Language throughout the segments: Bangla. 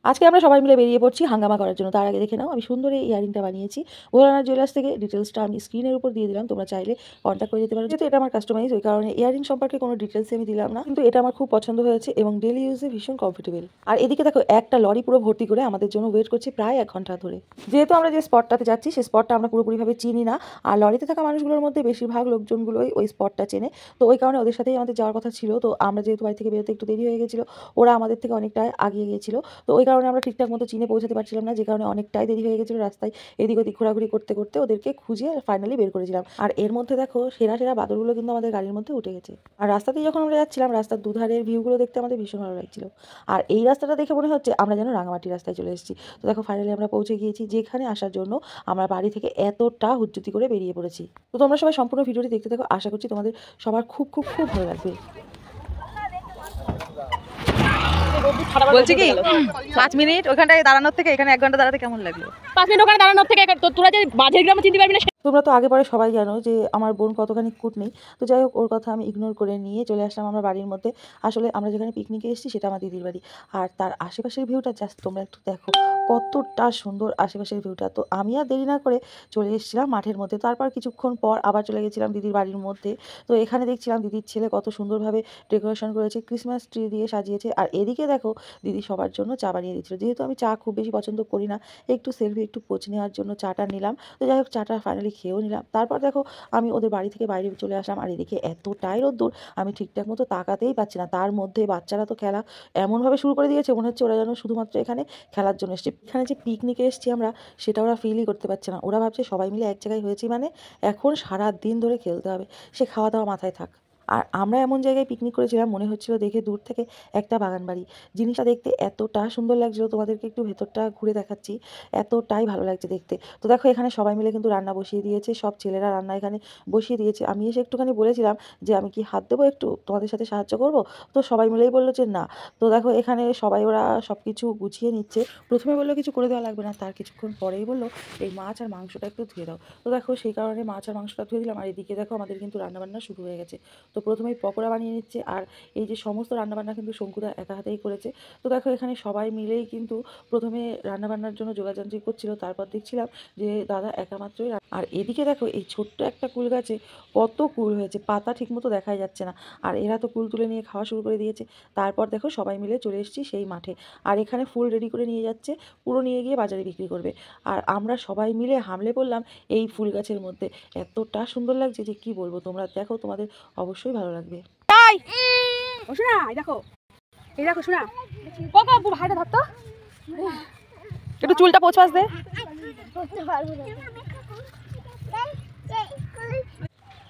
আজকে আমরা সবাই মিলে বেরিয়ে পড়ছি হাঙ্গামা করার জন্য। তার আগে দেখে নাও আমি সুন্দর এই ইয়ারিংটা বানিয়েছি ভোলানাথ জুয়েলার্স থেকে। ডিটেলসটা আমি স্ক্রিনের উপর দিয়ে দিলাম, তোমরা চাইলে কন্ট্যাক্ট করে দিতে পারো। যেহেতু এটা আমার কাস্টমাইজ, ওই কারণে ইয়ারিং সম্পর্কে কোনো ডিটেলসই আমি দিলাম না, কিন্তু এটা আমার খুব পছন্দ হয়েছে এবং ডেলি ইউজে ভীষণ কমফোর্টেবল। আর এদিকে দেখো একটা লরি পুরো ভর্তি করে আমাদের জন্য ওয়েট করছে প্রায় 1 ঘন্টা ধরে। যেহেতু আমরা যে স্পটটাতে যাচ্ছি সেই স্পটটা আমরা পুরোপুরিভাবে চিনি না, আর লরিতে থাকা মানুষগুলোর মধ্যে বেশিরভাগ লোকজনগুলোই ওই স্পটটা চেনে। তো ওই কারণে ওদের সাথেই আমাদের যাওয়ার কথা ছিল। তো আমরা যেহেতু বাড়ি থেকে বেরোতে একটু দেরি হয়ে গেছিলো, ওরা আমাদের থেকে অনেকটাই আগিয়ে গিয়েছিল। তো ওই কারণে আমরা ঠিকঠাক মতো চিনে পৌঁছাতে পারছিলাম না, যে কারণে অনেকটাই দেরি হয়ে গেছিলো। রাস্তায় এদিক ওদিক ঘোরাঘুরি করতে করতে ওদেরকে খুঁজে ফাইনালি বের করেছিলাম। আর এর মধ্যে দেখো সেরা সেরা বাদরগুলো কিন্তু আমাদের গাড়ির মধ্যে উঠে গেছে। আর রাস্তাতেই যখন আমরা যাচ্ছিলাম, রাস্তার দুধারের ভিউগুলো দেখতে আমাদের ভীষণ ভালো লাগছিল। আর এই রাস্তাটা দেখে মনে হচ্ছে আমরা যেন রাঙামাটি রাস্তায় চলে এসেছি। তো দেখো ফাইনালি আমরা পৌঁছে গিয়েছি যেখানে আসার জন্য আমরা বাড়ি থেকে এতটা হুজ্জুতি করে বেরিয়ে পড়েছি। তো তোমরা সবাই সম্পূর্ণ ভিডিওটি দেখতে থাকো, আশা করছি তোমাদের সবার খুব খুব খুব ভালো লাগবে। বলছি কি 5 মিনিট ওখানটায় দাঁড়ানোর থেকে এখানে 1 ঘন্টা দাঁড়াতে কেমন লাগলো? 5 মিনিট ওখানে দাঁড়ানোর থেকে তোরা যে বাজের গ্রামে চিনতে পারবি না। তোমরা তো আগে পরে সবাই জানো যে আমার বোন কতখানি কুট নেই। তো যাই হোক, ওর কথা আমি ইগনোর করে নিয়ে চলে আসলাম আমরা বাড়ির মধ্যে। আসলে আমরা যেখানে পিকনিকে এসেছি সেটা আমার দিদির বাড়ি। আর তার আশেপাশের ভিউটা জাস্ট তোমরা একটু দেখো, কতটা সুন্দর আশেপাশের ভিউটা। তো আমি আর দেরি না করে চলে এসেছিলাম মাঠের মধ্যে। তারপর কিছুক্ষণ পর আবার চলে গেছিলাম দিদির বাড়ির মধ্যে। তো এখানে দেখছিলাম দিদির ছেলে কত সুন্দরভাবে ডেকোরেশন করেছে, ক্রিসমাস ট্রি দিয়ে সাজিয়েছে। আর এদিকে দেখো দিদি সবার জন্য চা বানিয়ে দিচ্ছিল। যেহেতু আমি চা খুব বেশি পছন্দ করি না, একটু সেলফি একটু পোজ নেওয়ার জন্য চাটা নিলাম। তো যাই হোক, চাটা ফাইনালি খেয়েও নিলাম। তারপর দেখো আমি ওদের বাড়ি থেকে বাইরে চলে আসলাম। আর এদিকে এতটাই রোদ্দুর, আমি ঠিকঠাক মতো তাকাতেই পাচ্ছি না। তার মধ্যে বাচ্চারা তো খেলা এমনভাবে শুরু করে দিয়েছে, মনে হচ্ছে ওরা যেন শুধুমাত্র এখানে খেলার জন্য এসছে। এখানে যে পিকনিকে এসছি আমরা, সেটা ওরা ফিলই করতে পারছে না। ওরা ভাবছে সবাই মিলে এক জায়গায় হয়েছি মানে এখন সারা দিন ধরে খেলতে হবে, সে খাওয়া দাওয়া মাথায় থাক। আর আমরা এমন জায়গায় পিকনিক করেছিলাম, মনে হচ্ছিল দেখে দূর থেকে একটা বাগান বাড়ি। জিনিসটা দেখতে এতটা সুন্দর লাগছিল, তোমাদেরকে একটু ভেতরটা ঘুরে দেখাচ্ছি, এতটাই ভালো লাগছে দেখতে। তো দেখো এখানে সবাই মিলে কিন্তু রান্না বসিয়ে দিয়েছে, সব ছেলেরা রান্না এখানে বসিয়ে দিয়েছে। আমি এসে একটুখানি বলেছিলাম যে আমি কি হাত দেবো, একটু তোমাদের সাথে সাহায্য করব। তো সবাই মিলেই বললো যে না। তো দেখো এখানে সবাই ওরা সব কিছু গুছিয়ে নিচ্ছে। প্রথমে বললো কিছু করে দেওয়া লাগবে না, তার কিছুক্ষণ পরেই বললো এই মাছ আর মাংসটা একটু ধুয়ে দাও। তো দেখো সেই কারণে মাছ আর মাংসটা ধুয়ে দিলাম। আর এদিকে দেখো আমাদের কিন্তু রান্নাবান্না শুরু হয়ে গেছে। তো প্রথমেই পকোড়া বানিয়ে নিচ্ছে, আর এই যে সমস্ত রান্নাবান্না কিন্তু শঙ্কুদা একা হাতেই করেছে। তো দেখো এখানে সবাই মিলেই কিন্তু প্রথমে রান্নাবান্নার জন্য যোগাযান্ত্রিক করছিল, তারপর দেখছিলাম যে দাদা একা মাত্রই। আর এদিকে দেখো এই ছোট্ট একটা কুল গাছে কত কুল হয়েছে, পাতা ঠিকমতো দেখাই যাচ্ছে না। আর এরা তো কুল তুলে নিয়ে খাওয়া শুরু করে দিয়েছে। তারপর দেখো সবাই মিলে চলে এসেছি সেই মাঠে। আর এখানে ফুল রেডি করে নিয়ে যাচ্ছে, পুরো নিয়ে গিয়ে বাজারে বিক্রি করবে। আর আমরা সবাই মিলে হামলে পড়লাম এই ফুল গাছের মধ্যে। এতটা সুন্দর লাগছে যে কি বলবো, তোমরা দেখো, তোমাদের অবশ্যই ভালো লাগবে। তাই ও শোনা, এই দেখো শোনা, কোকো ভাইটা ধরতো, একটু চুলটা পোঁছাস দে।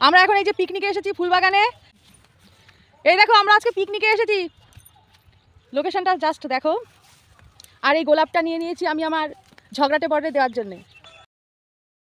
আমরা এখন এই যে পিকনিকে এসেছি ফুলবাগানে। এই দেখো আমরা আজকে পিকনিকে এসেছি, লোকেশনটা জাস্ট দেখো। আর এই গোলাপটা নিয়ে নিয়েছি আমি আমার ঝগড়াটে বর্ডারে দেওয়ার জন্যে।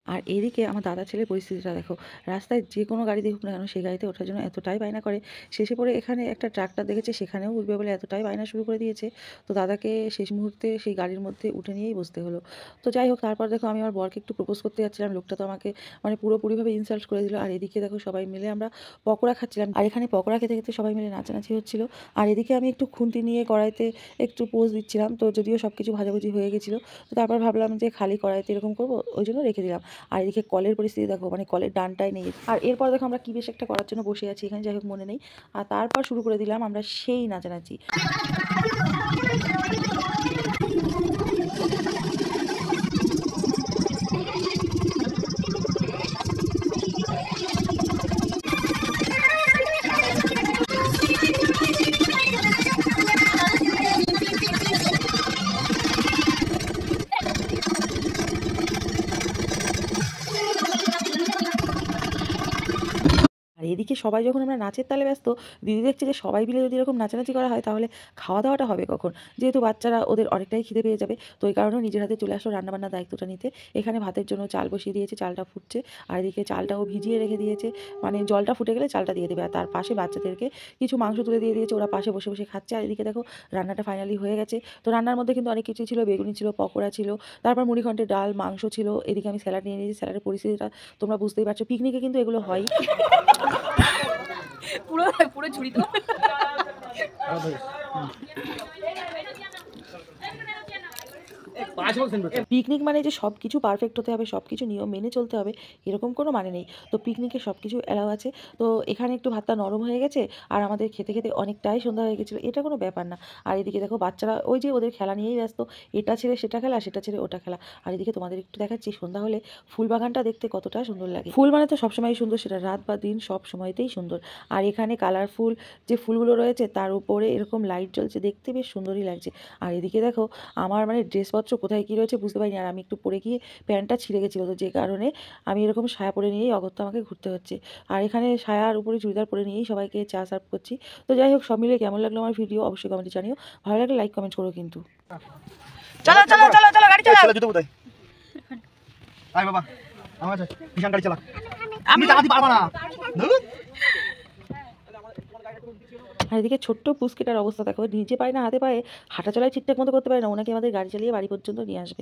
আর এদিকে আমার দাদা ছেলের পরিস্থিতিটা দেখো, রাস্তায় যে কোনো গাড়ি দেখুক না কেন সেই গাড়িতে ওঠার জন্য এতটাই বায়না করে। শেষে পরে এখানে একটা ট্রাক্টর দেখেছে, সেখানেও উঠবে বলে এতটাই বায়না শুরু করে দিয়েছে। তো দাদাকে শেষ মুহূর্তে সেই গাড়ির মধ্যে উঠে নিয়েই বসতে হলো। তো যাই হোক, তারপর দেখো আমি আমার বরকে একটু প্রপোজ করতে যাচ্ছিলাম, লোকটা তো আমাকে মানে পুরোপুরিভাবে ইনসাল্ট করে দিল। আর এদিকে দেখো সবাই মিলে আমরা পকোড়া খাচ্ছিলাম, আর এখানে পকোড়া খেতে খেতে সবাই মিলে নাচানাচি হচ্ছিল। আর এদিকে আমি একটু খুন্তি নিয়ে কড়াইতে একটু পোজ দিচ্ছিলাম। তো যদিও সব কিছু ভাজাভুজি হয়ে গেছিলো, তো তারপর ভাবলাম যে খালি কড়াইতে এরকম করবো, ওই জন্য রেখে দিলাম। আর এদিকে কলের পরিস্থিতি দেখো, মানে কলের ডানটাই নেই। আর এরপর দেখো আমরা কি বেশ একটা করার জন্য বসে আছি এখানে, যাই হোক মনে নেই। আর তারপর শুরু করে দিলাম আমরা সেই নাচানাচি। আর এদিকে সবাই যখন আমরা নাচের তালে ব্যস্ত, দিদি দেখছে যে সবাই মিলে যদি এরকম নাচানাচি করা হয় তাহলে খাওয়া দাওয়াটা হবে কখন। যেহেতু বাচ্চারা ওদের অনেকটাই খিদে পেয়ে যাবে, তো এই কারণেও নিজের হাতে চলে আসলো রান্নাবান্নার দায়িত্বটা নিতে। এখানে ভাতের জন্য চাল বসিয়ে দিয়েছে, চালটা ফুটছে। আর এদিকে চালটাও ভিজিয়ে রেখে দিয়েছে, মানে জলটা ফুটে গেলে চালটা দিয়ে দেবে। আর তার পাশে বাচ্চাদেরকে কিছু মাংস তুলে দিয়ে দিয়েছে, ওরা পাশে বসে বসে খাচ্ছে। আর এদিকে দেখো রান্নাটা ফাইনালি হয়ে গেছে। তো রান্নার মধ্যে কিন্তু অনেক কিছুই ছিল, বেগুনি ছিল, পকোড়া ছিল, তারপর মুড়িঘণ্টের ডাল, মাংস ছিল। এদিকে আমি স্যালাড নিয়ে নিয়েছি, স্যালাডের পরিস্থিতিটা তোমরা বুঝতেই পারছো, পিকনিকে কিন্তু এগুলো হয়। পুরো পুরো ঝুড়ি তো। পিকনিক মানে যে সব কিছু পারফেক্ট হতে হবে, সব কিছু নিয়ম মেনে চলতে হবে, এরকম কোনো মানে নেই। তো পিকনিকে সব কিছু অ্যালাউ আছে। তো এখানে একটু ভাতটা নরম হয়ে গেছে আর আমাদের খেতে খেতে অনেকটাই সন্ধ্যা হয়ে গেছিলো, এটা কোনো ব্যাপার না। আর এদিকে দেখো বাচ্চারা ওই যে ওদের খেলা নিয়েই ব্যস্ত, এটা ছেড়ে সেটা খেলা, সেটা ছেড়ে ওটা খেলা। আর এদিকে তোমাদের একটু দেখাচ্ছি সন্ধ্যা হলে ফুল বাগানটা দেখতে কতটা সুন্দর লাগে। ফুল মানে তো সবসময় সুন্দর, সেটা রাত বা দিন সব সময়তেই সুন্দর। আর এখানে কালারফুল যে ফুলগুলো রয়েছে তার উপরে এরকম লাইট জ্বলছে, দেখতে বেশ সুন্দরই লাগছে। আর এদিকে দেখো আমার মানে ড্রেসপত্র কোথায় কী রয়েছে বুঝতে পারিনি, আর আমি একটু পরে গিয়ে প্যান্টটা ছিঁড়ে গেছিলো, তো যে কারণে আমি এরকম সায়া পরে নিয়েই অগত্যা আমাকে ঘুরতে হচ্ছে। আর এখানে সায়ার উপরে চুড়িদার পরে নিয়েই সবাইকে চা সার্ভ করছি। তো যাই হোক, সব মিলে কেমন লাগলো আমার ভিডিও অবশ্যই কমেন্টে জানিও। ভালো লাগলে লাইক কমেন্ট করো কিন্তু। চলো চলো চলো চলো গাড়ি চালাও। জুতো কোথায়? আয় বাবা, আমার আছে বিশাল গাড়ি চালা। আমি চালাতে পারবো না। আর এদিকে ছোট্ট পুচকিটার অবস্থা দেখো, নিজে পায় না হাতে পায়ে, হাঁটা চলায় ঠিকঠাক মতো করতে পারে না, ওনাকে আমাদের গাড়ি চালিয়ে বাড়ি পর্যন্ত নিয়ে আসবে।